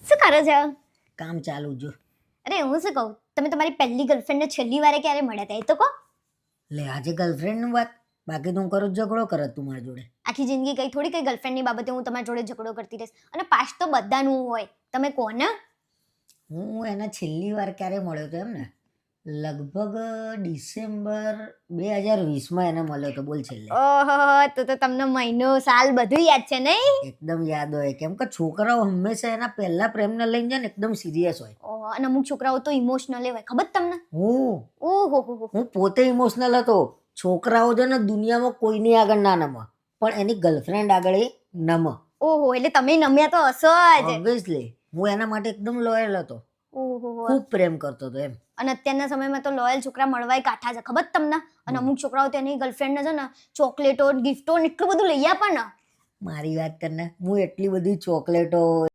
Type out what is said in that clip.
શું કરો છો? કામ ચાલુ જો. અરે હું શું કહું, તમે તમારી પહેલી ગર્લફ્રેન્ડને છેલ્લી વારે ક્યારે મળ્યા હતા એ તો કહો. લે આજે ગર્લફ્રેન્ડની વાત, બાકી તું કરો ઝઘડો કરત તું મારી જોડે. આખી જિંદગી કઈ થોડી કઈ ગર્લફ્રેન્ડની બાબતે હું તમારી જોડે ઝઘડો કરતી રહીશ. અને પાસ તો બધાનું હોય, તમે કહો ને. હું એને છેલ્લી વાર ક્યારે મળ્યો હતો એમ ને, લગભગ ડિસેમ્બર 2020માં એને મળ્યો હતો. બોલ છેલ્લે. ઓહો, તો તમને મહિનો સાલ બધું યાદ છે નહીં? એકદમ યાદ હોય, કેમ કે છોકરાઓ હંમેશા એના પહેલા પ્રેમને લઈને જાય ને એકદમ સિરિયસ હોય. ઓહો, અને અમુક છોકરાઓ તો ઇમોશનલ હોય, ખબર તમને? હું ઓહો. પોતે ઇમોશનલ હતો. છોકરાઓ છે ને દુનિયામાં કોઈની આગળ ના નમે, પણ એની ગર્લફ્રેન્ડ આગળ એ નમે. ઓહો, એટલે તમે નમ્યા તો હશો જ. ઓબ્વિયસલી હું એના માટે એકદમ લોયલ હતો, ઓહો. ખૂબ પ્રેમ કરતો હતો એમ. અને અત્યારના સમયમાં તો લોયલ છોકરા મળવાય કાઠા છે, ખબર તમને? અને અમુક છોકરાઓ તેની ગર્લફ્રેન્ડને છે ને ચોકલેટો, ગિફ્ટો એટલું બધું લઈ આપે ને. મારી વાત કરને, હું એટલી બધી ચોકલેટો